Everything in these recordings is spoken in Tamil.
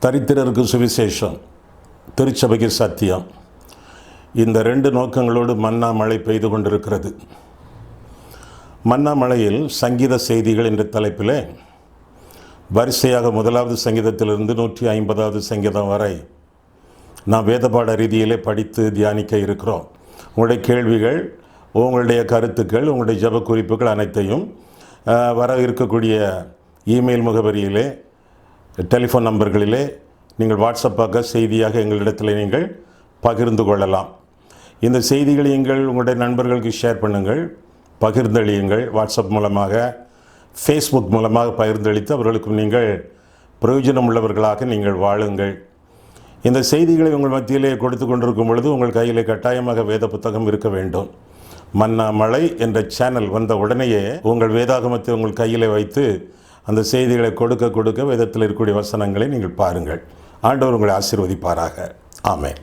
தரித்திரருக்கு சுவிசேஷம், திருச்சபைக்கு சத்தியம். இந்த ரெண்டு நோக்கங்களோடு மன்னா மழை பெய்து கொண்டிருக்கிறது. மன்னா மழையில் சங்கீத செய்திகள் என்ற தலைப்பில் வரிசையாக 1வது சங்கீதத்திலிருந்து 150வது சங்கீதம் வரை நாம் வேதபாட ரீதியிலே படித்து தியானிக்க இருக்கிறோம். உங்களுடைய கேள்விகள், உங்களுடைய கருத்துக்கள், உங்களுடைய ஜெப குறிப்புகள் அனைத்தையும் வர இருக்கக்கூடிய இமெயில் முகவரியிலே, டெலிஃபோன் நம்பர்களிலே நீங்கள் வாட்ஸ்அப்பாக செய்தியாக எங்களிடத்தில் நீங்கள் பகிர்ந்து கொள்ளலாம். இந்த செய்திகளை உங்களுடைய நண்பர்களுக்கு ஷேர் பண்ணுங்கள், பகிர்ந்தளியுங்கள். வாட்ஸ்அப் மூலமாக, ஃபேஸ்புக் மூலமாக பகிர்ந்தளித்து அவர்களுக்கும் நீங்கள் பிரயோஜனம் உள்ளவர்களாக நீங்கள் வாழுங்கள். இந்த செய்திகளை உங்கள் மத்தியிலே கொடுத்து கொண்டிருக்கும் பொழுது உங்கள் கையிலே கட்டாயமாக வேத புத்தகம் இருக்க வேண்டும். மன்னா மழை என்ற சேனல் வந்த உடனேயே உங்கள் வேதாகமத்தை உங்கள் கையிலே வைத்து அந்த செய்திகளை கொடுக்க வேதத்தில் இருக்கக்கூடிய வசனங்களை நீங்கள் பாருங்கள். ஆண்டவர் உங்களை ஆசீர்வதிப்பாராக. ஆமென்.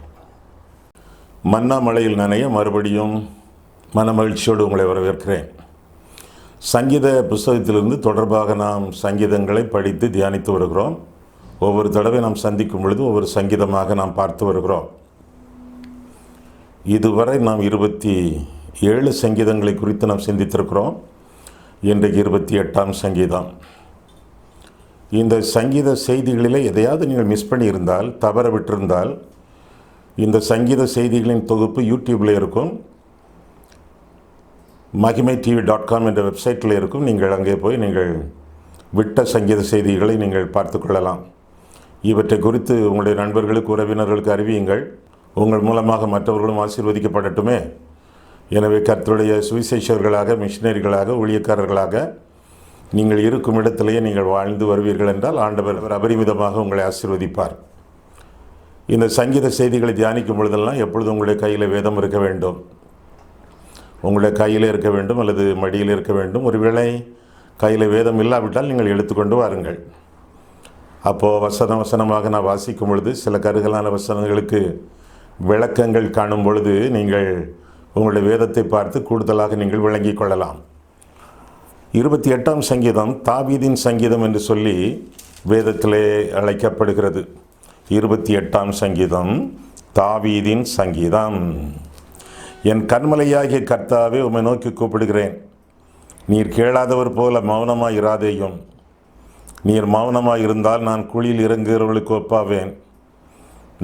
மன்னா மழையில் நனைய மறுபடியும் மன மகிழ்ச்சியோடு உங்களை வரவேற்கிறேன். சங்கீத புஸ்தகத்திலிருந்து தொடர்பாக நாம் சங்கீதங்களை படித்து தியானித்து வருகிறோம். ஒவ்வொரு தடவை நாம் சந்திக்கும் பொழுது ஒவ்வொரு சங்கீதமாக நாம் பார்த்து வருகிறோம். இதுவரை நாம் 27 சங்கீதங்களை குறித்து நாம் சிந்தித்திருக்கிறோம். இன்றைக்கு 28ஆம் சங்கீதம். இந்த சங்கீத செய்திகளிலே எதையாவது நீங்கள் மிஸ் பண்ணியிருந்தால், தவற விட்டிருந்தால், இந்த சங்கீத செய்திகளின் தொகுப்பு யூடியூப்பில் இருக்கும், mahimaitv.com என்ற வெப்சைட்டில் இருக்கும். நீங்கள் அங்கே போய் நீங்கள் விட்ட சங்கீத செய்திகளை நீங்கள் பார்த்து கொள்ளலாம். இவற்றை குறித்து உங்களுடைய நண்பர்களுக்கு, உறவினர்களுக்கு அறிவியுங்கள். உங்கள் மூலமாக மற்றவர்களும் ஆசீர்வதிக்கப்படட்டுமே. எனவே கர்த்தருடைய சுவிசேஷகர்களாக, மிஷினரிகளாக, ஊழியக்காரர்களாக நீங்கள் இருக்கும் இடத்திலேயே நீங்கள் வாழ்ந்து வருவீர்கள் என்றால் ஆண்டவர் அபரிமிதமாக உங்களை ஆசீர்வதிப்பார். இந்த சங்கீத செய்திகளை தியானிக்கும் பொழுதெல்லாம் எப்பொழுதும் உங்களுடைய கையில் வேதம் இருக்க வேண்டும். உங்களுடைய கையில் இருக்க வேண்டும் அல்லது மடியில் இருக்க வேண்டும். ஒருவேளை கையில் வேதம் இல்லாவிட்டால் நீங்கள் எடுத்துக்கொண்டு வாருங்கள். அப்போது வசனமாக நான் வாசிக்கும் பொழுது சில கருகலான வசனங்களுக்கு விளக்கங்கள் காணும் பொழுது நீங்கள் உங்களுடைய வேதத்தை பார்த்து கூடுதலாக நீங்கள் விளங்கிக் கொள்ளலாம். 28ஆம் சங்கீதம் தாவீதின் சங்கீதம் என்று சொல்லி வேதத்திலே அழைக்கப்படுகிறது. 28ஆம் சங்கீதம் தாவீதின் சங்கீதம். என் கன்மலையாகிய கர்த்தாவே, உம்மை நோக்கி கூப்பிடுகிறேன். நீர் கேளாதவர் போல மௌனமாய் இராதேயும். நீர் மௌனமாய் இருந்தால் நான் குழியில் இறங்குகிறவர்களுக்கு ஒப்பாவேன்.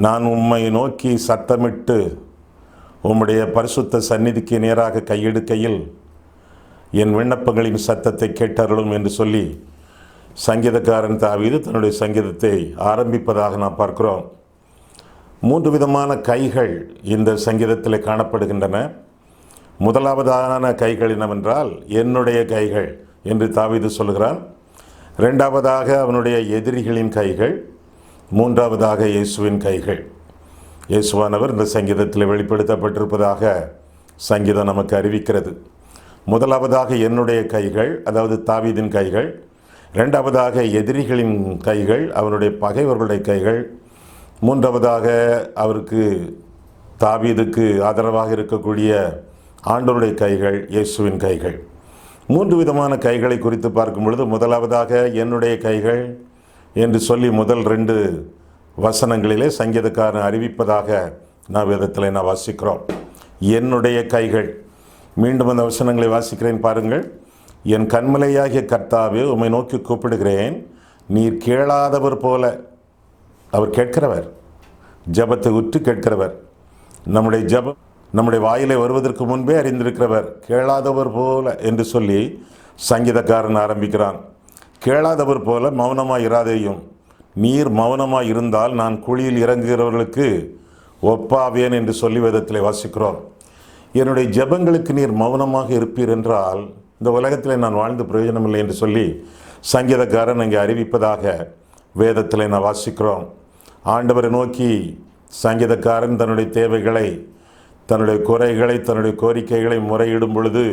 நான் உம்மை நோக்கி சத்தமிட்டு உம்முடைய பரிசுத்த சந்நிதிக்கு நேராக கையெடுக்கையில் என் விண்ணப்பங்களின் சத்தத்தை கேட்டருளும் என்று சொல்லி சங்கீதக்காரன் தாவீது தன்னுடைய சங்கீதத்தை ஆரம்பிப்பதாக நாம் பார்க்கிறோம். 3 விதமான கைகள் இந்த சங்கீதத்தில் காணப்படுகின்றன. முதலாவதான கைகள் என்னவென்றால் என்னுடைய கைகள் என்று தாவீது சொல்கிறான். 2வதாக அவனுடைய எதிரிகளின் கைகள். 3வதாக இயேசுவின் கைகள். இயேசுவானவர் இந்த சங்கீதத்தில் வெளிப்படுத்தப்பட்டிருப்பதாக சங்கீதம் நமக்கு அறிவிக்கிறது. முதலாவதாக என்னுடைய கைகள், அதாவது தாவீதின் கைகள். 2வதாக எதிரிகளின் கைகள், அவனுடைய பகைவர்களுடைய கைகள். 3வதாக அவருக்கு, தாவீதுக்கு ஆதரவாக இருக்கக்கூடிய ஆண்டவருடைய கைகள், இயேசுவின் கைகள். 3 விதமான கைகளை குறித்து பார்க்கும் பொழுது முதலாவதாக என்னுடைய கைகள் என்று சொல்லி முதல் 2 வசனங்களிலே சங்கீதக்காரன் அறிவிப்பதாக நான் வேதத்தில் நான் வாசிக்கிறோம். என்னுடைய கைகள். மீண்டும் அந்த வசனங்களை வாசிக்கிறேன் பாருங்கள். என் கன்மலையாகிய கர்த்தாவே, உம்மை நோக்கி கூப்பிடுகிறேன். நீர் கேளாதவர் போல. அவர் கேட்கிறவர், ஜபத்தை உற்று கேட்கிறவர். நம்முடைய ஜபம் நம்முடைய வாயிலை வருவதற்கு முன்பே அறிந்திருக்கிறவர். கேளாதவர் போல என்று சொல்லி சங்கீதக்காரன் ஆரம்பிக்கிறான். கேளாதவர் போல மௌனமாய் இராதேயும். நீர் மௌனமாய் இருந்தால் நான் குழியில் இறங்குகிறவர்களுக்கு ஒப்பாவேன் என்று சொல்லி வேதத்தில் வாசிக்கிறோம். என்னுடைய ஜெபங்களுக்கு நீர் மௌனமாக இருப்பீர் என்றால் இந்த உலகத்தில் நான் வாழ்ந்து பிரயோஜனமில்லை என்று சொல்லி சங்கீதக்காரன் அங்கே அறிவிப்பதாக வேதத்தில் நான் வாசிக்கிறோம். ஆண்டவரை நோக்கி சங்கீதக்காரன் தன்னுடைய தேவைகளை, தன்னுடைய குறைகளை, தன்னுடைய கோரிக்கைகளை முறையிடும் பொழுது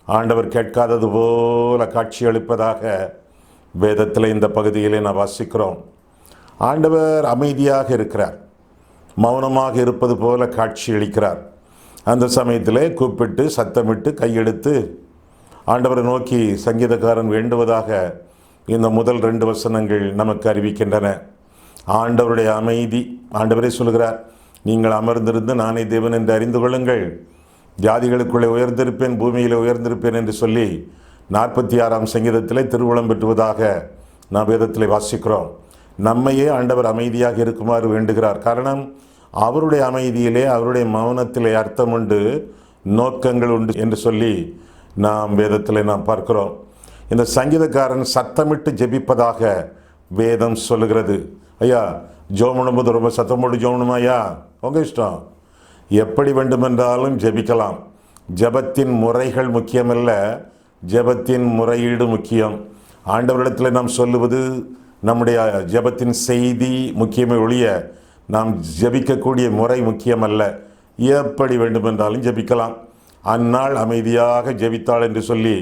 ஆண்டவர் கேட்காதது போல காட்சி அளிப்பதாக வேதத்தில் இந்த பகுதியிலே நான் வாசிக்கிறோம். ஆண்டவர் அமைதியாக இருக்கிறார், மௌனமாக இருப்பது போல காட்சி அளிக்கிறார். அந்த சமயத்திலே கூப்பிட்டு சத்தமிட்டு கையெடுத்து ஆண்டவரை நோக்கி சங்கீதக்காரன் வேண்டுவதாக இந்த முதல் 2 வசனங்கள் நமக்கு அறிவிக்கின்றன. ஆண்டவருடைய அமைதி, ஆண்டவரே சொல்கிறார், நீங்கள் அமர்ந்திருந்து நானே தேவன் என்று அறிந்து கொள்ளுங்கள், ஜாதிகளுக்குள்ளே உயர்ந்திருப்பேன், பூமியில் உயர்ந்திருப்பேன் என்று சொல்லி 46ஆம் சங்கீதத்திலே திருவுளம் பெற்றுவதாக நாம் வேதத்தில் வாசிக்கிறோம். நம்மையே ஆண்டவர் அமைதியாக இருக்குமாறு வேண்டுகிறார். காரணம், அவருடைய அமைதியிலே அவருடைய மௌனத்திலே அர்த்தம் உண்டு, நோக்கங்கள் உண்டு என்று சொல்லி நாம் வேதத்தில் நாம் பார்க்கிறோம். இந்த சங்கீதக்காரன் சத்தமிட்டு ஜெபிப்பதாக வேதம் சொல்லுகிறது. ஐயா, ஜெபம் பண்ணும்போது ரொம்ப சத்தமோடு ஜெபம் ஐயா, உங்கள் இஷ்டம், எப்படி வேண்டுமென்றாலும் ஜெபிக்கலாம். ஜெபத்தின் முறைகள் முக்கியமல்ல, ஜெபத்தின் முறையீடு முக்கியம். ஆண்டவரிடத்தில் நாம் சொல்லுவது, நம்முடைய ஜெபத்தின் செய்தி முக்கியமே ஒழிய நாம் ஜெபிக்கக்கூடிய முறை முக்கியமல்ல. எப்படி வேண்டுமென்றாலும் ஜெபிக்கலாம். அந்நாள் அமைதியாக ஜெபித்தாள் என்று சொல்லி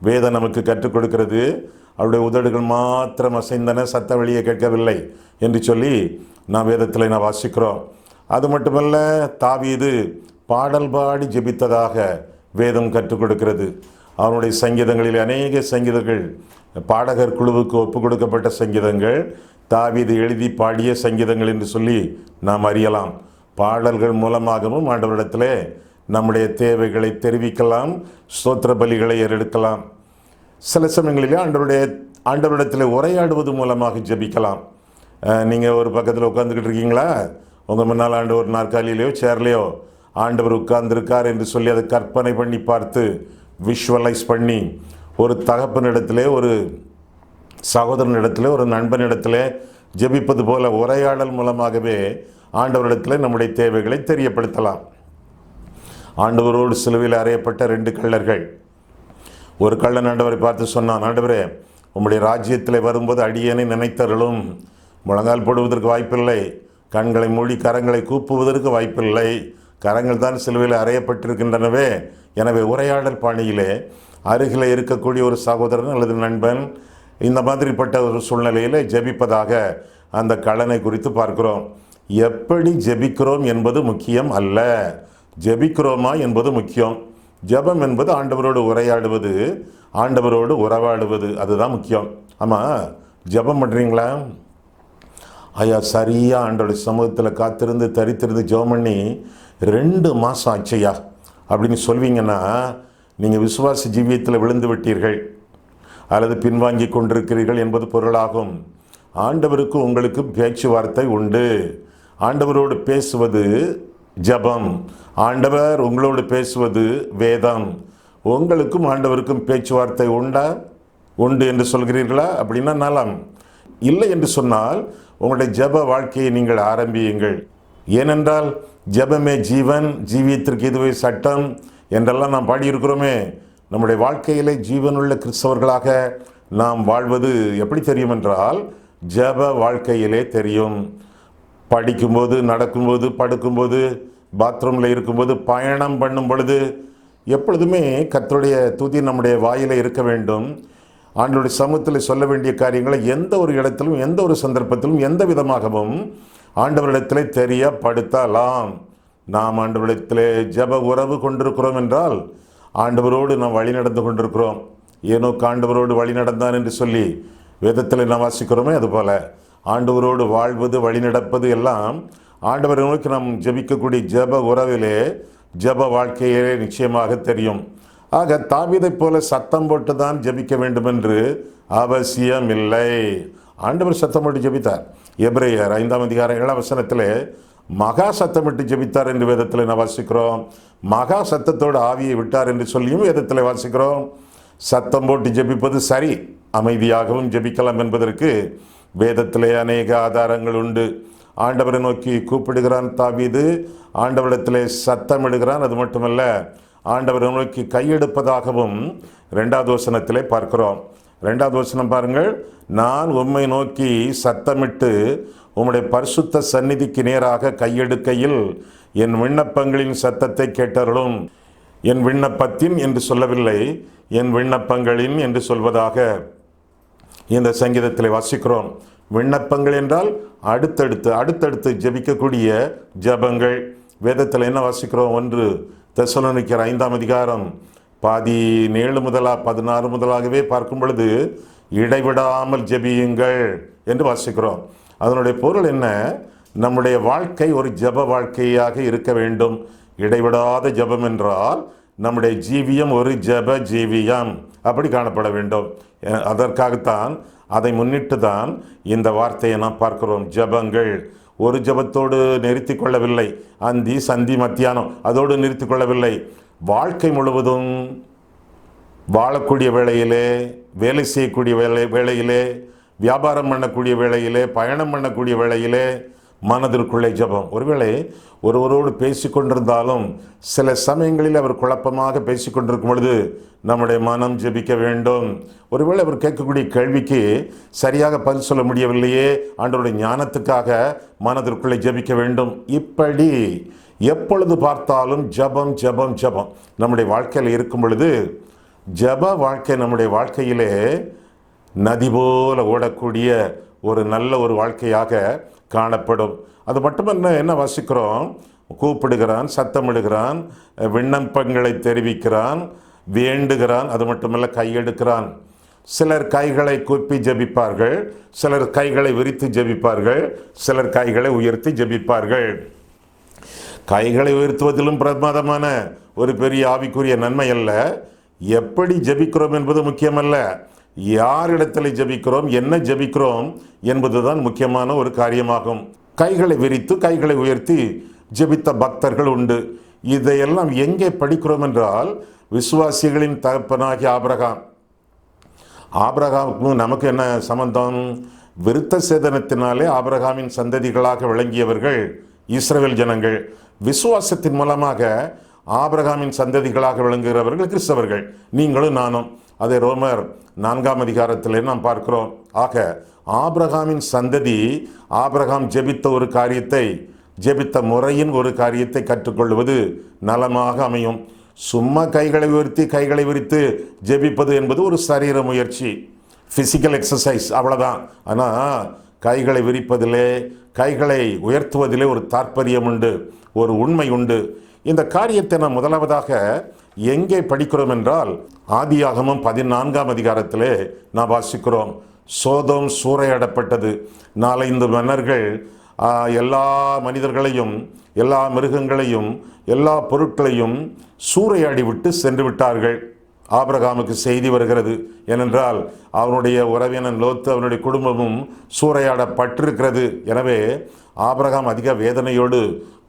வேதம் நமக்கு கற்றுக் கொடுக்கிறது. அவருடைய உதடுகள் மாத்திரம் அசைந்தன, சத்த வெளியே கேட்கவில்லை என்று சொல்லி நாம் வேதத்தில் நான் வாசிக்கிறோம். அது மட்டுமல்ல, தாவீது பாடல் பாடி ஜெபித்ததாக வேதம் கற்றுக் கொடுக்கிறது. அவனுடைய சங்கீதங்களில் அநேக சங்கீதங்கள் பாடகர் குழுவுக்கு ஒப்பு கொடுக்கப்பட்ட சங்கீதங்கள், தாவீது எழுதி பாடிய சங்கீதங்கள் என்று சொல்லி நாம் அறியலாம். பாடல்கள் மூலமாகவும் ஆண்டவரிடத்திலே நம்முடைய தேவைகளை தெரிவிக்கலாம், ஸ்தோத்திர பலிகளை ஏறெடுக்கலாம். சில சமயங்களிலே ஆண்டவரிடத்தில் உரையாடுவது மூலமாக ஜெபிக்கலாம். நீங்கள் ஒரு பக்கத்தில் உட்காந்துக்கிட்டு இருக்கீங்களா, உங்கள் முன்னால் ஒரு நாற்காலியிலையோ சேர்லையோ ஆண்டவர் உட்கார்ந்துருக்கார் என்று சொல்லி அதை கற்பனை பண்ணி பார்த்து விஷுவலைஸ் பண்ணி ஒரு தகப்பனிடத்திலே, ஒரு சகோதரனிடத்திலே, ஒரு நண்பனிடத்திலே ஜெபிப்பது போல உரையாடல் மூலமாகவே ஆண்டவரிடத்தில் நம்முடைய தேவைகளை தெரியப்படுத்தலாம். ஆண்டவரோடு சிலுவையில் அறையப்பட்ட 2 கள்ளர்கள், ஒரு கள்ளன் ஆண்டவரை பார்த்து சொன்னான், ஆண்டவரே, உம்முடைய ராஜ்யத்தில் வரும்போது அடியேனை நினைத்தருளும். முழங்கால் போடுவதற்கு வாய்ப்பில்லை, கண்களை மூடி கரங்களை கூப்புவதற்கு வாய்ப்பில்லை, கரங்கள் தான் சிலுவையில் அறையப்பட்டிருக்கின்றனவே. எனவே உரையாடல் பாணியிலே அருகில் இருக்கக்கூடிய ஒரு சகோதரன் அல்லது நண்பன் இந்த மாதிரிப்பட்ட ஒரு சூழ்நிலையில் ஜெபிப்பதாக அந்த கள்ளனை குறித்து பார்க்கிறோம். எப்படி ஜெபிக்கிறோம் என்பது முக்கியம் அல்ல, ஜெபிக்கிறோமா என்பது முக்கியம். ஜெபம் என்பது ஆண்டவரோடு உரையாடுவது, ஆண்டவரோடு உறவாடுவது, அதுதான் முக்கியம். ஆமாம், ஜெபம் பண்ணுறீங்களா? ஐயா, சரியாக ஆண்டோடைய சமூகத்தில் காத்திருந்து தரித்திருந்து ஜெபம் பண்ணி 2 மாதம் ஆச்சையா அப்படின்னு சொல்வீங்கன்னா நீங்கள் விசுவாச ஜீவியத்தில் விழுந்து விட்டீர்கள் அல்லது பின்வாங்கி கொண்டிருக்கிறீர்கள் என்பது பொருளாகும். ஆண்டவருக்கு உங்களுக்கு பேச்சுவார்த்தை உண்டு. ஆண்டவரோடு பேசுவது ஜெபம், ஆண்டவர் உங்களோடு பேசுவது வேதம். உங்களுக்கும் ஆண்டவருக்கும் பேச்சுவார்த்தை உண்டு என்று சொல்கிறீர்களா? அப்படின்னா நலம். இல்லை என்று சொன்னால் உங்களுடைய ஜெப வாழ்க்கையை நீங்கள் ஆரம்பியுங்கள். ஏனென்றால் ஜெபமே ஜீவன், ஜீவியத்திற்கு இதுவே சட்டம் என்றெல்லாம் நாம் பாடியிருக்கிறோமே. நம்முடைய வாழ்க்கையிலே ஜீவனுள்ள கிறிஸ்தவர்களாக நாம் வாழ்வது எப்படி தெரியும் என்றால், ஜெப வாழ்க்கையிலே தெரியும். படிக்கும்போது, நடக்கும்போது, படுக்கும்போது, பாத்ரூமில் இருக்கும்போது, பயணம் பண்ணும் பொழுது, எப்பொழுதுமே கர்த்தருடைய துதி நம்முடைய வாயிலே இருக்க வேண்டும். ஆண்டவருடைய சமூகத்தில் சொல்ல வேண்டிய காரியங்களை எந்த ஒரு இடத்திலும், எந்த ஒரு சந்தர்ப்பத்திலும், எந்த விதமாகவும் ஆண்டவரிடத்திலே தெரியப்படுத்தலாம். நாம் ஆண்டவரிடத்திலே ஜெப உறவு கொண்டிருக்கிறோம் என்றால் ஆண்டவரோடு நாம் வழி நடந்து கொண்டிருக்கிறோம். ஏனோக்கு ஆண்டவரோடு வழி நடந்தான் என்று சொல்லி வேதத்தில் நாம் வாசிக்கிறோமே, அதுபோல ஆண்டவரோடு வாழ்வது, வழி நடப்பது எல்லாம் ஆண்டவரை நோக்கி நாம் ஜெபிக்கக்கூடிய ஜெப உறவிலே, ஜெப வாழ்க்கையிலே நிச்சயமாக தெரியும். ஆக தாவீதைப் போல சத்தம் போட்டு தான் ஜெபிக்க வேண்டும் என்று அவசியம் இல்லை. ஆண்டவர் சத்தம் போட்டு ஜெபித்தார். எபிரேயர் 5ஆம் அதிகாரம் 7ஆம் வசனத்திலே மகா சத்தமிட்டு ஜெபித்தார் என்று வேதத்தில் நான் வாசிக்கிறோம். மகா சத்தத்தோடு ஆவியை விட்டார் என்று சொல்லியும் வேதத்தில் வாசிக்கிறோம். சத்தம் போட்டு ஜெபிப்பது சரி, அமைதியாகவும் ஜெபிக்கலாம் என்பதற்கு வேதத்திலே அநேக ஆதாரங்கள் உண்டு. ஆண்டவரை நோக்கி கூப்பிடுகிறான் தாவீது, ஆண்டவரிடத்திலே சத்தமிடுகிறான். அது மட்டுமல்ல, ஆண்டவரை நோக்கி கையெடுப்பதாகவும் 2வது வசனத்திலே பார்க்கிறோம். 2வது வசனம் பாருங்கள், நான் உம்மை நோக்கி சத்தமிட்டு உம்முடைய பரிசுத்த சந்நிதிக்கு நேராக கையெடுக்கையில் என் விண்ணப்பங்களின் சத்தத்தை கேட்டருளும். என் விண்ணப்பத்தின் என்று சொல்லவில்லை, என் விண்ணப்பங்களின் என்று சொல்வதாக இந்த சங்கீதத்தில் வாசிக்கிறோம். விண்ணப்பங்கள் என்றால் அடுத்தடுத்து ஜெபிக்கக்கூடிய ஜெபங்கள். வேதத்தில் என்ன வாசிக்கிறோம்? 1 தெசலோனிக்கர் 5ஆம் அதிகாரம் 17 முதலா 16 முதலாகவே பார்க்கும் பொழுது இடைவிடாமல் ஜெபியுங்கள் என்று வாசிக்கிறோம். அதனுடைய பொருள் என்ன? நம்முடைய வாழ்க்கை ஒரு ஜெப வாழ்க்கையாக இருக்க வேண்டும். இடைவிடாத ஜெபம் என்றால் நம்முடைய ஜீவியம் ஒரு ஜெப ஜீவியம் அப்படி காணப்பட வேண்டும். அதற்காகத்தான், அதை முன்னிட்டு தான் இந்த வார்த்தையை நாம் பார்க்கிறோம். ஜெபங்கள் ஒரு ஜெபத்தோடு நிறுத்தி கொள்ளவில்லை, அந்தி சந்தி மத்தியானம் அதோடு நிறுத்தி கொள்ளவில்லை. வாழ்க்கை முழுவதும் வாழக்கூடிய வேளையிலே, வேலை செய்யக்கூடிய வேளையிலே, வியாபாரம் பண்ணக்கூடிய வேளையிலே, பயணம் பண்ணக்கூடிய வேளையிலே மனதிற்குள்ளே ஜெபம். ஒருவேளை ஒருவரோடு பேசிக்கொண்டிருந்தாலும் சில சமயங்களில் அவர் குழப்பமாக பேசிக்கொண்டிருக்கும் பொழுது நம்முடைய மனம் ஜெபிக்க வேண்டும். ஒருவேளை அவர் கேட்கக்கூடிய கேள்விக்கு சரியாக பதில் சொல்ல முடியவில்லையே, ஆண்டவருடைய ஞானத்துக்காக மனதிற்குள்ளே ஜெபிக்க வேண்டும். இப்படி எப்பொழுது பார்த்தாலும் ஜெபம் ஜெபம் ஜெபம் நம்முடைய வாழ்க்கையில் இருக்கும் பொழுது, ஜெப வாழ்க்கை நம்முடைய வாழ்க்கையிலே நதி போல ஓடக்கூடிய ஒரு நல்ல ஒரு வாழ்க்கையாக காணப்படும். அது மட்டுமல்ல, என்ன வாசிக்கிறோம்? கூப்பிடுகிறான், சத்தமிடுகிறான், விண்ணப்பங்களை தெரிவிக்கிறான், வேண்டுகிறான். அது மட்டுமல்ல, கையெடுக்கிறான். சிலர் கைகளை கூப்பி ஜெபிப்பார்கள், சிலர் கைகளை விரித்து ஜெபிப்பார்கள், சிலர் கைகளை உயர்த்தி ஜெபிப்பார்கள். கைகளை உயர்த்துவதிலும் பிரமாதமான ஒரு பெரிய ஆவிக்குரிய நன்மை அல்ல. எப்படி ஜெபிக்கிறோம் என்பது முக்கியமல்ல, யாரிடத்தில் ஜெபிக்கிறோம், என்ன ஜெபிக்கிறோம் என்பதுதான் முக்கியமான ஒரு காரியமாகும். கைகளை விரித்து கைகளை உயர்த்தி ஜெபித்த பக்தர்கள் உண்டு. இதையெல்லாம் எங்கே படிக்கிறோம் என்றால், விசுவாசிகளின் தகப்பனாகிய ஆபிரகாமுக்கும் நமக்கு என்ன சம்பந்தம்? விருத்த சேதனத்தினாலே ஆபிரகாமின் சந்ததிகளாக விளங்கியவர்கள் இஸ்ரவேல் ஜனங்கள். விசுவாசத்தின் மூலமாக ஆபிரகாமின் சந்ததிகளாக விளங்குகிறவர்கள் கிறிஸ்தவர்கள், நீங்களும் நானும். அதை ரோமர் 4ஆம் அதிகாரத்திலே நாம் பார்க்கிறோம். ஆக ஆபிரகாமின் சந்ததி ஆபிரகாம் ஜெபித்த ஒரு காரியத்தை, ஜெபித்த முறையின் ஒரு காரியத்தை கற்றுக்கொள்வது நலமாக அமையும். சும்மா கைகளை உயர்த்தி கைகளை விரித்து ஜெபிப்பது என்பது ஒரு சரீர முயற்சி, ஃபிசிக்கல் எக்ஸசைஸ், அவ்வளோதான். ஆனால் கைகளை விரிப்பதிலே, கைகளை உயர்த்துவதிலே ஒரு தாற்பயம் உண்டு, ஒரு உண்மை உண்டு. இந்த காரியத்தை நாம் முதலாவதாக எங்கே படிக்கிறோம் என்றால், ஆதியாகமம் 14ஆம் அதிகாரத்திலே நாம் வாசிக்கிறோம். சோதோம் சூறையாடப்பட்டது. 4-5 மன்னர்கள் எல்லா மனிதர்களையும், எல்லா மிருகங்களையும், எல்லா பொருட்களையும் சூறையாடி விட்டு சென்று விட்டார்கள். ஆபிரகாமுக்கு செய்தி வருகிறது. ஏனென்றால் அவனுடைய உறவினன் லோத்து, அவனுடைய குடும்பமும் சூறையாடப்பட்டிருக்கிறது. எனவே ஆபிரகாம் அதிக வேதனையோடு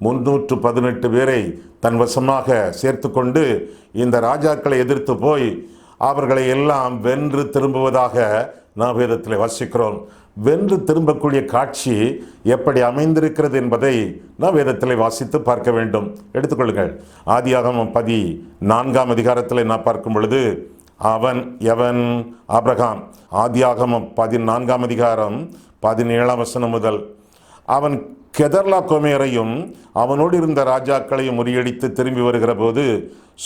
318 பேரை தன் வசமாக சேர்த்து கொண்டு இந்த ராஜாக்களை எதிர்த்து போய் அவர்களை எல்லாம் வென்று திரும்புவதாக நாம் வேதத்தில் வாசிக்கிறோம். வென்று திரும்பக்கூடிய காட்சி எப்படி அமைந்திருக்கிறது என்பதை நாம் வேதத்தில் வாசித்து பார்க்க வேண்டும். எடுத்துக்கொள்ளுங்கள், ஆதியாகமம் 14ஆம் அதிகாரத்தில் நான் பார்க்கும் பொழுது, அவன் எவன்? ஆபிரகாம். ஆதியாகமம் 14ஆம் அதிகாரம் 17ஆம் வசனம் முதல், அவன் கெதர்லா கோமேரையும் அவனோடு இருந்த ராஜாக்களையும் முறியடித்து திரும்பி வருகிற போது,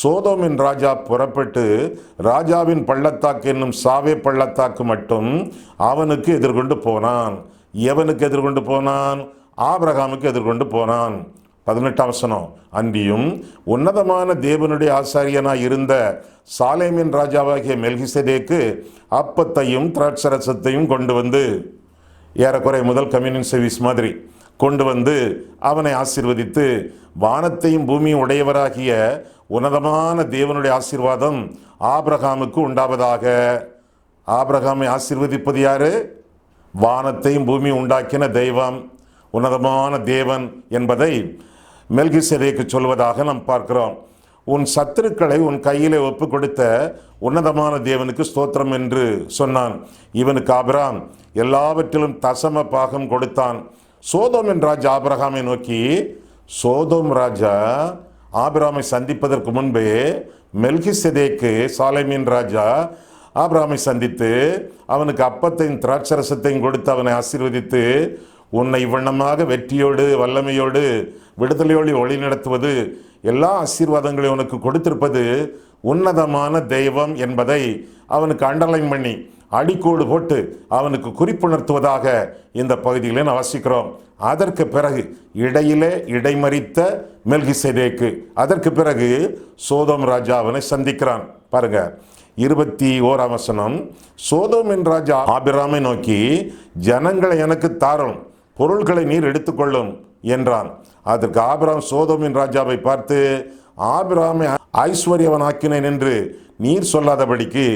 சோதோமின் ராஜா புறப்பட்டு ராஜாவின் பள்ளத்தாக்கு என்னும் சாவே பள்ளத்தாக்கு மட்டும் அவனுக்கு எதிர்கொண்டு போனான். எவனுக்கு எதிர்கொண்டு போனான்? ஆபிரகாமுக்கு எதிர்கொண்டு போனான். 18ஆம் வசனம், அன்றியும் உன்னதமான தேவனுடைய ஆசாரியனாய் இருந்த சாலேமின் ராஜாவாகிய மெல்கிசேதேக்கு அப்பத்தையும் திராட்சரசத்தையும் கொண்டு வந்து, ஏறக்குறை முதல் கம்யூனியன் சர்வீஸ் மாதிரி கொண்டு வந்து அவனை ஆசீர்வதித்து, வானத்தையும் பூமியும் உடையவராகிய உன்னதமான தேவனுடைய ஆசீர்வாதம் ஆபிரகாமுக்கு உண்டாவதாக. ஆபிரகாமை ஆசீர்வதிப்பது யாரு? வானத்தையும் பூமியும் உண்டாக்கின தெய்வம், உன்னதமான தேவன் என்பதை மெல்கிசேதேக்கு சொல்வதாக நாம் பார்க்கிறோம். உன் சத்துருக்களை உன் கையிலே ஒப்பு கொடுத்த உன்னதமான தேவனுக்கு ஸ்தோத்திரம் என்று சொன்னான். இவனுக்கு ஆபிரகாம் எல்லாவற்றிலும் தசம பாகம் கொடுத்தான். சோதோமின் ராஜா ஆபிரகாமை நோக்கி, சோதோம் ராஜா ஆபிரகாமை சந்திப்பதற்கு முன்பே மெல்கிசேதேக்கு சாலேமின் ராஜா ஆபிரகாமை சந்தித்து அவனுக்கு அப்பத்தையும் திராட்சரசத்தையும் கொடுத்து அவனை ஆசீர்வதித்து, உன்னை இவ்வண்ணமாக வெற்றியோடு வல்லமையோடு விடுதலையோடு ஒளி நடத்துவது, எல்லா ஆசீர்வாதங்களையும் உனக்கு கொடுத்திருப்பது உன்னதமான தெய்வம் என்பதை அவனுக்கு அண்டர்லைன் பண்ணி, அடிக்கோடு போட்டு அவனுக்கு குறிப்புணர்த்துவதாக இந்த பகுதியிலே நான் வாசிக்கிறோம். அதற்கு பிறகு இடையிலே இடைமறித்த மெல்கிசேதேக்கு, அதற்கு பிறகு சோதோம் ராஜா அவனை சந்திக்கிறான். பாருங்க 21ஆம் வசனம். சோதோமின் ராஜா ஆபிராமை நோக்கி, ஜனங்களை எனக்கு தாரும், பொருள்களை நீர் எடுத்துக்கொள்ளும் என்றான். அதற்கு ஆபிராம் சோதோமின் ராஜாவை பார்த்து, ஆபிராமை ஐஸ்வர்யவனாக்கினேன் என்று நீர் சொல்லாதபடிக்கு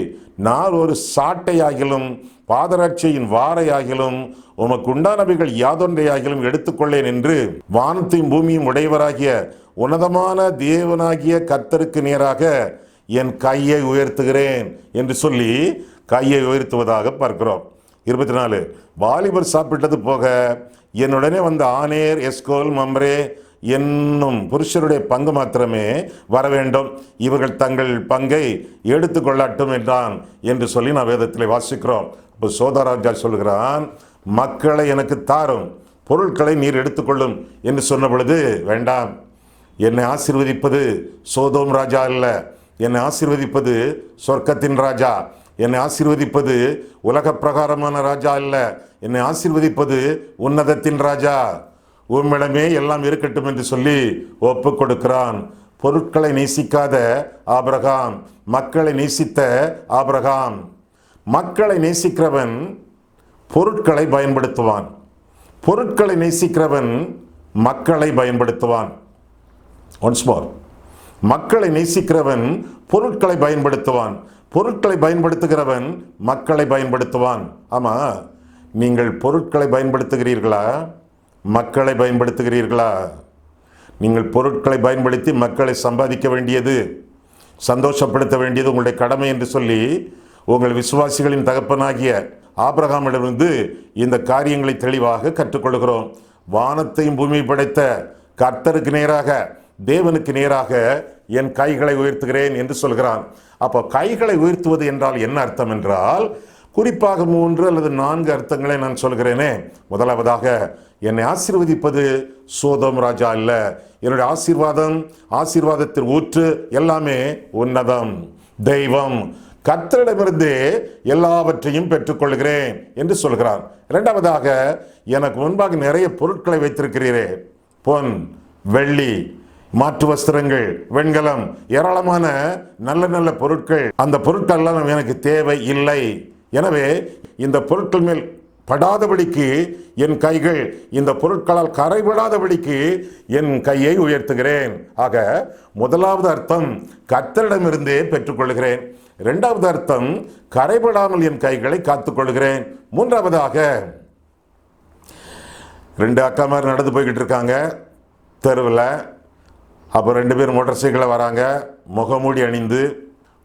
நான் ஒரு சாட்டையாகிலும் பாதரட்சையின் வாரையாகிலும் உமக்கு உண்டானவைகள் யாதொன்றையாகிலும் எடுத்துக்கொள்ளேன் என்று வானத்தையும் பூமியும் உடையவராகிய உன்னதமான தேவனாகிய கர்த்தருக்கு நேராக என் கையை உயர்த்துகிறேன் என்று சொல்லி கையை உயர்த்துவதாக பார்க்கிறோம். 24. வாலிபர் சாப்பிட்டது போக என்னுடனே வந்த ஆனேர், எஸ்கோல், மம்ரே என்னும் புருஷருடைய பங்கு மாத்திரமே வர வேண்டும், இவர்கள் தங்கள் பங்கை எடுத்துக்கொள்ளட்டும் என்றான் என்று சொல்லி நான் வேதத்தில் வாசிக்கிறோம். இப்போ சோதராஜா சொல்கிறான், மக்களை எனக்கு தாரும், பொருட்களை நீர் எடுத்துக்கொள்ளும் என்று சொன்ன பொழுது, வேண்டாம், என்னை ஆசீர்வதிப்பது சோதோம் ராஜா அல்ல, என்னை ஆசீர்வதிப்பது சொர்க்கத்தின் ராஜா, என்னை ஆசீர்வதிப்பது உலக பிரகாரமான ராஜா அல்ல, என்னை ஆசீர்வதிப்பது உன்னதத்தின் ராஜா, உம்மிடமே எல்லாம் இருக்கட்டும் என்று சொல்லி ஒப்பு கொடுக்கிறான். பொருட்களை நேசிக்காத ஆபிரகாம் மக்களை நேசித்த ஆபிரகாம். மக்களை நேசிக்கிறவன் பொருட்களை பயன்படுத்துவான், பொருட்களை நேசிக்கிறவன் மக்களை பயன்படுத்துவான். ஒன்ஸ் மோர், மக்களை நேசிக்கிறவன் பொருட்களை பயன்படுத்துவான், பொருட்களை பயன்படுத்துகிறவன் மக்களை பயன்படுத்துவான். ஆமா, நீங்கள் பொருட்களை பயன்படுத்துகிறீர்களா, மக்களை பயன்படுத்துகிறீர்களா? நீங்கள் பொருட்களை பயன்படுத்தி மக்களை சம்பாதிக்க வேண்டியது, சந்தோஷப்படுத்த வேண்டியது உங்களுடைய கடமை என்று சொல்லி உங்கள் விசுவாசிகளின் தகப்பனாகிய ஆபிரகாமிடமிருந்து இந்த காரியங்களை தெளிவாக கற்றுக்கொள்கிறோம். வானத்தையும் பூமியை படைத்த கர்த்தருக்கு நேராக, தேவனுக்கு நேராக என் கைகளை உயர்த்துகிறேன் என்று சொல்கிறான். அப்போ கைகளை உயர்த்துவது என்றால் என்ன அர்த்தம் என்றால், குறிப்பாக 3 அல்லது 4 அர்த்தங்களை நான் சொல்கிறேனே. முதலாவதாக, என்னை ஆசீர்வதிப்பது சோதோம் ராஜா அல்ல, என்னுடைய ஆசீர்வாதத்தின் ஊற்று எல்லாமே உன்னதம், தெய்வம், கர்த்தரிடமிருந்தே எல்லாவற்றையும் பெற்றுக்கொள்கிறேன் என்று சொல்கிறார். இரண்டாவதாக, எனக்கு முன்பாக நிறைய பொருட்களை வைத்திருக்கிறீரே, பொன், வெள்ளி, மாற்று வஸ்திரங்கள், வெண்கலம், ஏராளமான நல்ல நல்ல பொருட்கள், அந்த பொருட்கள் எல்லாம் எனக்கு தேவை இல்லை. எனவே இந்த பொருட்கள் மேல் படாதபடிக்கு என் கைகள், இந்த பொருட்களால் கரைபடாதபடிக்கு என் கையை உயர்த்துகிறேன். ஆக முதலாவது அர்த்தம், கர்த்தரிடமிருந்தே பெற்றுக்கொள்கிறேன். இரண்டாவது அர்த்தம், கரைபடாமல் என் கைகளை காத்துக்கொள்கிறேன். மூன்றாவதாக, 2 அக்காமார் நடந்து போய்கிட்டு இருக்காங்க தெருவில். அப்போ 2 பேர் மோட்டார் சைக்கிளில் வராங்க, முகமூடி அணிந்து.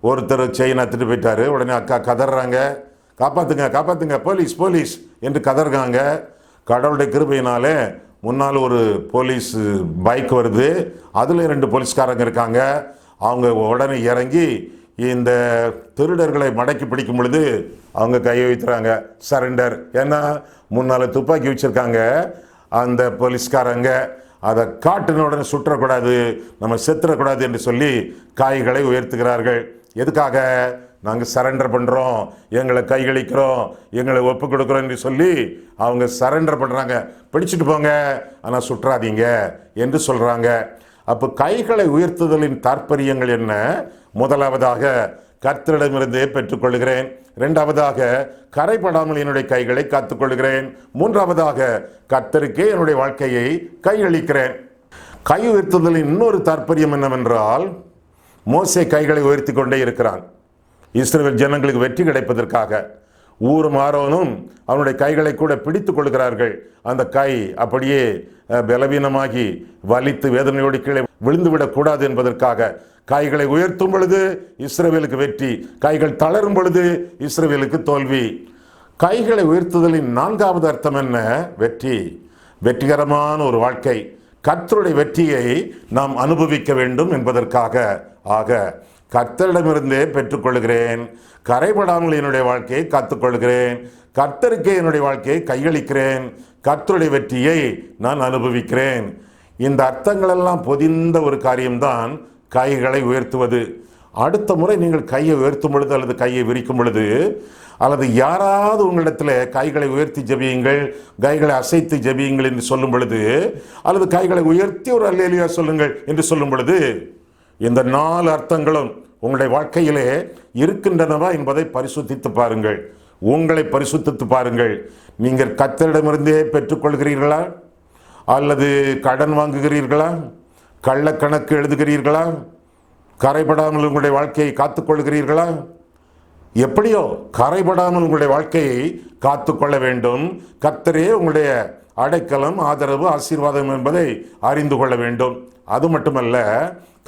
ஒருத்தர் செயின் அத்துட்டு போயிட்டாரு. உடனே அக்கா கதறாங்க, காப்பாத்துங்க காப்பாத்துங்க, போலீஸ் போலீஸ் என்று கதறாங்க. கடவுளுடைய கிருபையினாலே முன்னால் ஒரு போலீஸ் பைக் வருது, அதில் 2 போலீஸ்காரங்க இருக்காங்க. அவங்க உடனே இறங்கி இந்த திருடர்களை மடக்கி பிடிக்கும் பொழுது அவங்க கையை வைத்துறாங்க, சரண்டர். ஏன்னா முன்னால் துப்பாக்கி வச்சிருக்காங்க அந்த போலீஸ்காரங்க. அதை காட்டின உடனே சுற்றக்கூடாது, நம்ம செத்துறக்கூடாது என்று சொல்லி கைகளை உயர்த்துகிறார்கள். எதுக்காக? நாங்கள் சரண்டர் பண்ணுறோம், எங்களை கைகளிக்கிறோம், எங்களை ஒப்பு கொடுக்குறோம் என்று சொல்லி அவங்க சரண்டர் பண்ணுறாங்க. பிடிச்சிட்டு போங்க, ஆனால் சுற்றாதீங்க என்று சொல்கிறாங்க. அப்போ கைகளை உயர்த்துதலின் தாற்பயங்கள் என்ன? முதலாவதாக, கர்த்தரிடமிருந்தே பெற்றுக்கொள்கிறேன். இரண்டாவதாக, கரைபடாமல் என்னுடைய கைகளை காத்துக்கொள்கிறேன். மூன்றாவதாக, கர்த்தருக்கே என்னுடைய வாழ்க்கையை கையளிக்கிறேன். கை உயர்த்துதலின் இன்னொரு தாற்பயம் என்னவென்றால், மோசே கைகளை உயர்த்தி கொண்டே இருக்கிறான் இஸ்ரவேல் ஜனங்களுக்கு வெற்றி கிடைப்பதற்காக. ஊரும் ஆரோனும் அவனுடைய கைகளை கூட பிடித்து கொள்கிறார்கள். அந்த கை அப்படியே பலவீனமாகி வலித்து வேதனையோடு கீழே விழுந்துவிடக் கூடாது என்பதற்காக கைகளை உயர்த்தும் பொழுது இஸ்ரவேலுக்கு வெற்றி, கைகள் தளரும் பொழுது இஸ்ரவேலுக்கு தோல்வி. கைகளை உயர்த்துதலின் 4வது அர்த்தம் என்ன? வெற்றி, வெற்றிகரமான ஒரு வாழ்க்கை, கர்த்தருடைய வெற்றியை நாம் அனுபவிக்க வேண்டும் என்பதற்காக. ஆக கர்த்தரிடமிருந்தே பெற்றுக்கொள்கிறேன், கரைபடாமல் என்னுடைய வாழ்க்கையை காத்துக்கொள்கிறேன், கர்த்தருக்கே என்னுடைய வாழ்க்கையை கையளிக்கிறேன், கர்த்தருடைய வெற்றியை நான் அனுபவிக்கிறேன். இந்த அர்த்தங்களெல்லாம் பொதிந்த ஒரு காரியம்தான் கைகளை உயர்த்துவது. அடுத்த முறை நீங்கள் கையை உயர்த்தும் பொழுது அல்லது கையை விரிக்கும் பொழுது அல்லது யாராவது உங்களிடத்தில் கைகளை உயர்த்தி ஜெபியுங்கள், கைகளை அசைத்து ஜெபியுங்கள் என்று சொல்லும் பொழுது, அல்லது கைகளை உயர்த்தி ஒரு அல்லேலூயா சொல்லுங்கள் என்று சொல்லும் பொழுது, இந்த 4 அர்த்தங்களும் உங்களுடைய வாழ்க்கையிலே இருக்கின்றனவா என்பதை பரிசுத்தித்து பாருங்கள். உங்களை பரிசுத்தித்து பாருங்கள். நீங்கள் கர்த்தரிடமிருந்தே பெற்றுக்கொள்கிறீர்களா, அல்லது கடன் வாங்குகிறீர்களா, கள்ளக்கணக்கு எழுதுகிறீர்களா, கரைபடாமல் உங்களுடைய வாழ்க்கையை காத்துக்கொள்கிறீர்களா? எப்படியோ கரைபடாமல் உங்களுடைய வாழ்க்கையை காத்துக்கொள்ள வேண்டும். கர்த்தரே உங்களுடைய அடைக்கலம், ஆதரவு, ஆசீர்வாதம் என்பதை அறிந்து கொள்ள வேண்டும். அது மட்டுமல்ல,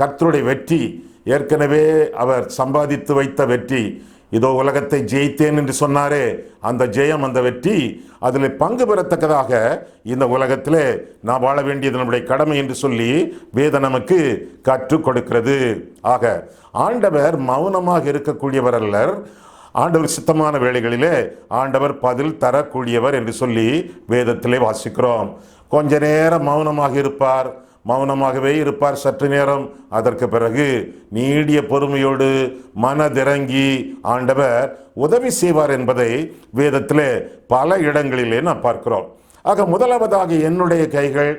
கர்த்தருடைய வெற்றி, ஏற்கனவே அவர் சம்பாதித்து வைத்த வெற்றி, இதோ உலகத்தை ஜெயித்தேன் என்று சொன்னாரே, அந்த ஜெயம், அந்த வெற்றி, அதில் பங்கு பெறத்தக்கதாக இந்த உலகத்திலே நான் வாழ வேண்டியது நம்முடைய கடமை என்று சொல்லி வேதம் நமக்கு கற்றுக் கொடுக்கிறது. ஆக ஆண்டவர் மௌனமாக இருக்கக்கூடியவர் அல்லர். ஆண்டவர் சித்தமான வேளைகளிலே ஆண்டவர் பதில் தரக்கூடியவர் என்று சொல்லி வேதத்திலே வாசிக்கிறோம். கொஞ்ச நேரம் மௌனமாக இருப்பார், மௌனமாகவே இருப்பார் சற்று நேரம். அதற்கு பிறகு நீடிய பொறுமையோடு மனதிறங்கி ஆண்டவர் உதவி செய்வார் என்பதை வேதத்திலே பல இடங்களிலே நாம் பார்க்கிறோம். ஆக முதலாவதாக என்னுடைய கைகள்,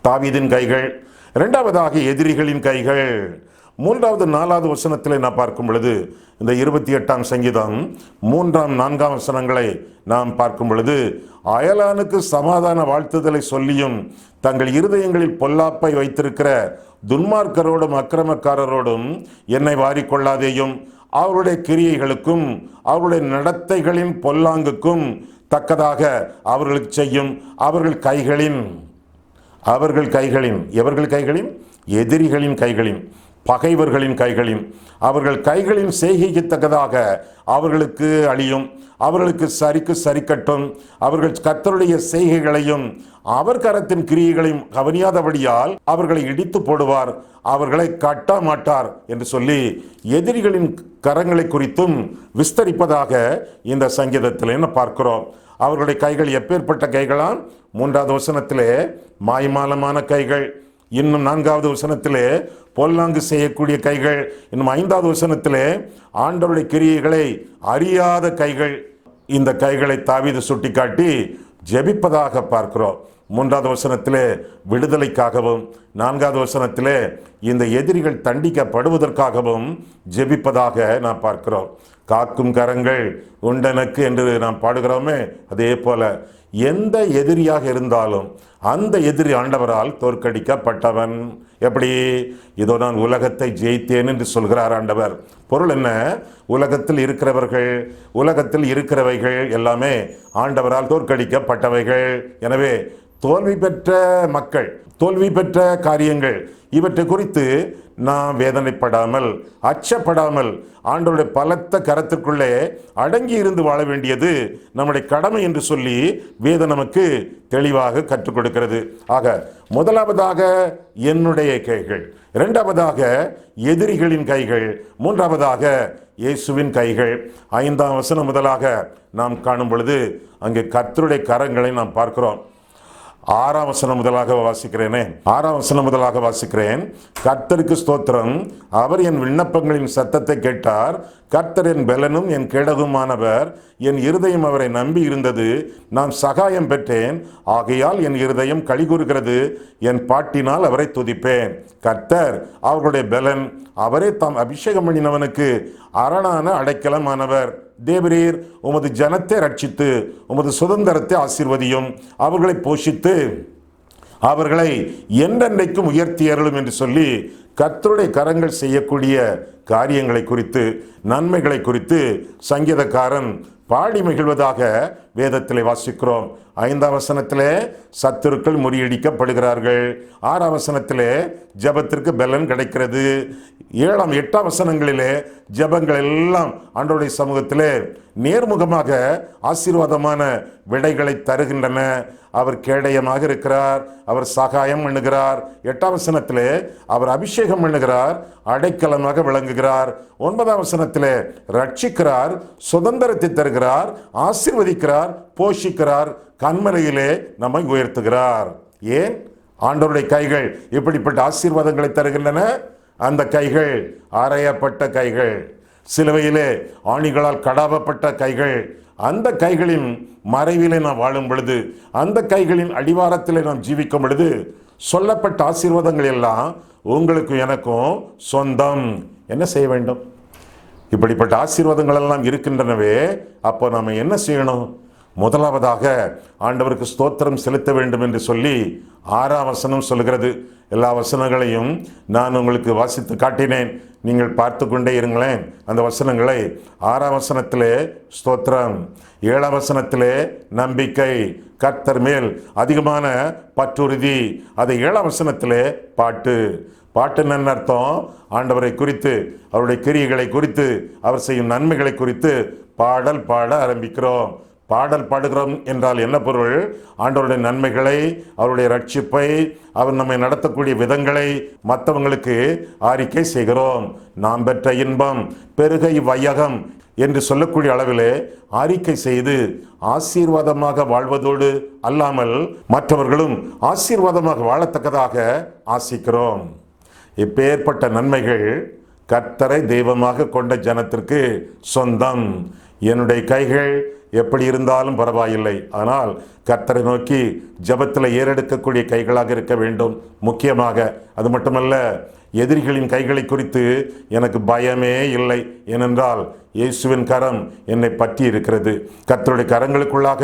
தாவீதின் கைகள். இரண்டாவதாக எதிரிகளின் கைகள். மூன்றாவது 4வது வசனத்திலே நான் பார்க்கும் பொழுது, இந்த 28ஆம் சங்கீதம் 3ஆம் 4ஆம் வசனங்களை நாம் பார்க்கும் பொழுது, அயலானுக்கு சமாதான வாழ்த்துதலை சொல்லியும் தங்கள் இருதயங்களில் பொல்லாப்பை வைத்திருக்கிற துன்மார்க்கரோடும் அக்கிரமக்காரரோடும் என்னை வாரிக்கொள்ளாதேயும், அவருடைய கிரியைகளுக்கும் அவருடைய நடத்தைகளின் பொல்லாங்குக்கும் தக்கதாக அவர்களுக்கு செய்யும். அவர்கள் கைகளின் எவர்கள் கைகளின்? எதிரிகளின் கைகளின், பகைவர்களின் கைகளின், அவர்கள் கைகளின் செய்கைக்கு தக்கதாக அவர்களுக்கு அழியும். அவர்களுக்கு சரிக்கட்டும். அவர்கள் கர்த்தருடைய செய்கைகளையும் அவர் கரத்தின் கிரியைகளையும் கவனியாதபடியால் அவர்களை இடித்து போடுவார், அவர்களை கட்ட மாட்டார் என்று சொல்லி எதிரிகளின் கரங்களை குறித்தும் விஸ்தரிப்பதாக இந்த சங்கீதத்திலே பார்க்கிறோம். அவர்களுடைய கைகள் எப்பேற்பட்ட கைகளாம்? 3வது வசனத்திலே மாய்மாலமான கைகள், இன்னும் 4வது வசனத்திலே பொல்லாங்கு செய்யக்கூடிய கைகள், இன்னும் 5வது வசனத்திலே ஆண்டவருடைய கிரியைகளை அறியாத கைகள். இந்த கைகளை தாவீது சுட்டிக்காட்டி ஜெபிப்பதாக பார்க்கிறோம். 3வது வசனத்திலே விடுதலைக்காகவும், 4வது வசனத்திலே இந்த எதிரிகள் தண்டிக்கப்படுவதற்காகவும் ஜெபிப்பதாக நாம் பார்க்கிறோம். காக்கும் கரங்கள் உண்டனக்கு என்று நாம் பாடுகிறோமே, அதே போல எந்த எதிரியாக இருந்தாலும் அந்த எதிரி ஆண்டவரால் தோற்கடிக்கப்பட்டவன். எப்படி? இதோ நான் உலகத்தை ஜெயித்தேன் என்று சொல்கிறார் ஆண்டவர். பொருள் என்ன? உலகத்தில் இருக்கிறவர்கள், உலகத்தில் இருக்கிறவைகள் எல்லாமே ஆண்டவரால் தோற்கடிக்கப்பட்டவைகள். எனவே தோல்வி பெற்ற மக்கள், தோல்வி பெற்ற காரியங்கள், இவற்றை குறித்து நாம் வேதனைப்படாமல், அச்சப்படாமல், ஆண்டவருடைய பலத்த கரத்திற்குள்ளே அடங்கி இருந்து வாழ வேண்டியது நம்முடைய கடமை என்று சொல்லி வேதம் நமக்கு தெளிவாக கற்றுக் கொடுக்கிறது. ஆக முதலாவதாக என்னுடைய கைகள், இரண்டாவதாக எதிரிகளின் கைகள், மூன்றாவதாக இயேசுவின் கைகள். 5ஆம் வசனம் முதலாக நாம் காணும் பொழுது அங்கே கர்த்தருடைய கரங்களை நாம் பார்க்கிறோம். 6ஆம் வசனம் முதலாக வாசிக்கிறேனே, 6ஆம் வசனம் முதலாக வாசிக்கிறேன். கர்த்தருக்கு ஸ்தோத்திரம், அவர் என் விண்ணப்பங்களின் சத்தத்தை கேட்டார். கர்த்தர் என் பெலனும் என் கேடகுமானவர். என் இருதயம் அவரை நம்பி இருந்தது, நான் சகாயம் பெற்றேன். ஆகையால் என் இருதயம் களிகூறுகிறது, என் பாட்டினால் அவரை துதிப்பேன். கர்த்தர் அவர்களுடைய பெலன், அவரே தாம் அபிஷேகம் பண்ணினவனுக்கு அரணான அடைக்கலமானவர். தேவரீர் உமது ஜனத்தை ரட்சித்து உமது சுதந்திரத்தை ஆசீர்வதியும், அவர்களை போஷித்து அவர்களை என்றென்றைக்கும் உயர்த்தி அருளும் என்று சொல்லி கர்த்தருடைய கரங்கள் செய்யக்கூடிய காரியங்களை குறித்து, நன்மைகளை குறித்து சங்கீதக்காரன் பாடி மகிழ்வதாக வேதத்திலே வாசிக்கிறோம். 5ஆம் வசனத்திலே சத்துருக்கள் முறியடிக்கப்படுகிறார்கள். 6ஆம் வசனத்திலே ஜபத்திற்கு பலன் கிடைக்கிறது. 7ஆம் 8ஆம் வசனங்களிலே ஜபங்கள் எல்லாம் ஆண்டவருடைய சமூகத்திலே நேர்முகமாக ஆசீர்வாதமான விடைகளை தருகின்றன. அவர் கேடயமாக இருக்கிறார், அவர் சகாயம் பண்ணுகிறார். 8ஆம் வசனத்திலே அவர் அபிஷேகம் பண்ணுகிறார், அடைக்கலமாக விளங்குகிறார். 9ஆம் வசனத்திலே ரட்சிக்கிறார், சுதந்திரத்தை தருகிறார், ஆசீர்வதிக்கிறார், போஷிக்கிறார், கண்மலையிலே நம்மை உயர்த்துகிறார். ஏன்? ஆண்டவருடைய கைகள் இப்படிப்பட்ட ஆசீர்வாதங்களை தருகின்றன. அந்த கைகள் அறையப்பட்ட கைகள், சிலுவையிலே ஆணிகளால் கடாவப்பட்ட கைகள், அந்த கைகளின் மறைவிலே நாம் வாழும் பொழுது, அந்த கைகளின் அடிவாரத்திலே நாம் ஜீவிக்கும் பொழுது சொல்லப்பட்ட ஆசீர்வாதங்கள் எல்லாம் உங்களுக்கு எனக்கும் சொந்தம். என்ன செய்ய வேண்டும்? இப்படிப்பட்ட ஆசீர்வாதங்கள் எல்லாம் இருக்கின்றனவே. அப்போ நாம் என்ன செய்யணும்? முதலாவதாக ஆண்டவருக்கு ஸ்தோத்திரம் செலுத்த வேண்டும் என்று சொல்லி 6ஆம் வசனம் சொல்கிறது. எல்லா வசனங்களையும் நான் உங்களுக்கு வாசித்து காட்டினேன், நீங்கள் பார்த்து கொண்டே இருங்களேன். அந்த வசனங்களை 6ஆம் வசனத்திலே ஸ்தோத்திரம், 7ஆம் வசனத்திலே நம்பிக்கை, கர்த்தர் மேல் அதிகமான பற்றுறுதி, அதை 7ஆம் வசனத்திலே பாட்டு. பாட்டுன்னு என்ன அர்த்தம்? ஆண்டவரை குறித்து, அவருடைய கிரியைகளை குறித்து, அவர் செய்யும் நன்மைகளை குறித்து பாடல் பாட ஆரம்பிக்கிறோம். பாடல் பாடுகிறோம் என்றால் என்ன பொருள்? ஆண்டவருடைய நன்மைகளை, அவருடைய ரட்சிப்பை, அவர் நம்மை நடத்தக்கூடிய விதங்களை மற்றவங்களுக்கு அறிக்கை செய்கிறோம். நாம் பெற்ற இன்பம் பெருகை வையகம் என்று சொல்லக்கூடிய அளவிலே அறிக்கை செய்து ஆசீர்வாதமாக வாழ்வதோடு அல்லாமல் மற்றவர்களும் ஆசீர்வாதமாக வாழத்தக்கதாக ஆசிக்கிறோம். இப்பேற்பட்ட நன்மைகள் கர்த்தரை தெய்வமாக கொண்ட ஜனத்திற்கு சொந்தம். என்னுடைய கைகள் எப்படி இருந்தாலும் பரவாயில்லை, ஆனால் கர்த்தரை நோக்கி ஜெபத்தில் ஏறெடுக்கக்கூடிய கைகளாக இருக்க வேண்டும். முக்கியமாக அது மட்டுமல்ல, எதிரிகளின் கைகளை குறித்து எனக்கு பயமே இல்லை. ஏனென்றால் இயேசுவின் கரம் என்னை பற்றி இருக்கிறது. கர்த்தருடைய கரங்களுக்குள்ளாக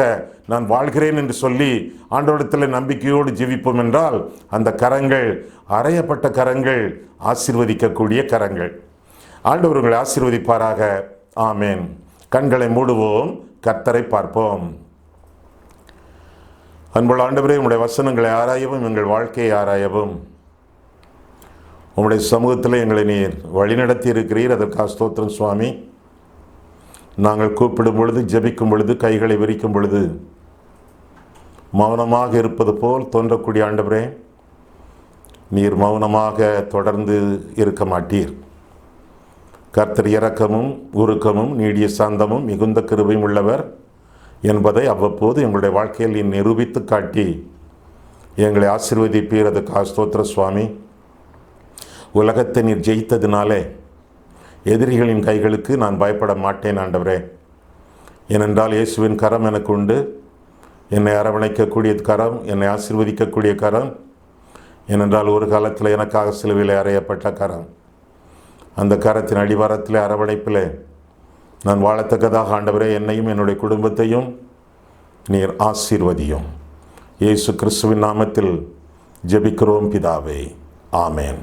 நான் வாழ்கிறேன் என்று சொல்லி ஆண்டவரிடத்தில் நம்பிக்கையோடு ஜீவிப்போம் என்றால் அந்த கரங்கள் அறையப்பட்ட கரங்கள், ஆசீர்வதிக்கக்கூடிய கரங்கள். ஆண்டவர் உங்களை ஆசீர்வதிப்பாராக. ஆமேன். கண்களை மூடுவோம், கர்த்தரை பார்ப்போம். அன்புள்ள ஆண்டவரே, உம்முடைய வசனங்களை ஆராயவும், எங்கள் வாழ்க்கையை ஆராயவும் உம்முடைய சமூகத்தில் எங்களை நீர் வழிநடத்தி இருக்கிறீர். அதற்காக ஸ்தோத்திரம் சுவாமி. நாங்கள் கூப்பிடும் பொழுது, ஜெபிக்கும் பொழுது, கைகளை விரிக்கும் பொழுது மௌனமாக இருப்பது போல் தோன்றக்கூடிய ஆண்டவரே, நீர் மௌனமாக தொடர்ந்து இருக்க மாட்டீர். கர்த்தர் இரக்கமும் உருக்கமும் நீடிய சாந்தமும் மிகுந்த கிருபையும் உள்ளவர் என்பதை அவ்வப்போது எங்களுடைய வாழ்க்கையில் நீ நிரூபித்து காட்டி எங்களை ஆசீர்வதிப்பீர். அதுக்காக ஸ்தோத்திர சுவாமி. உலகத்தை நீர் ஜெயித்ததினாலே எதிரிகளின் கைகளுக்கு நான் பயப்பட மாட்டேன் ஆண்டவரே. ஏனென்றால் இயேசுவின் கரம் எனக்கு உண்டு. என்னை அரவணைக்கக்கூடிய கரம், என்னை ஆசீர்வதிக்கக்கூடிய கரம். ஏனென்றால் ஒரு காலத்தில் எனக்காக சிலுவையில் அறையப்பட்ட கரம். அந்த கரத்தின் அடிவாரத்திலே, அரவணைப்பிலே நான் வாழத்தக்கதாக ஆண்டவரே என்னையும் என்னுடைய குடும்பத்தையும் நீர் ஆசீர்வதியும். இயேசு கிறிஸ்துவின் நாமத்தில் ஜெபிக்கிறோம் பிதாவே. ஆமேன்.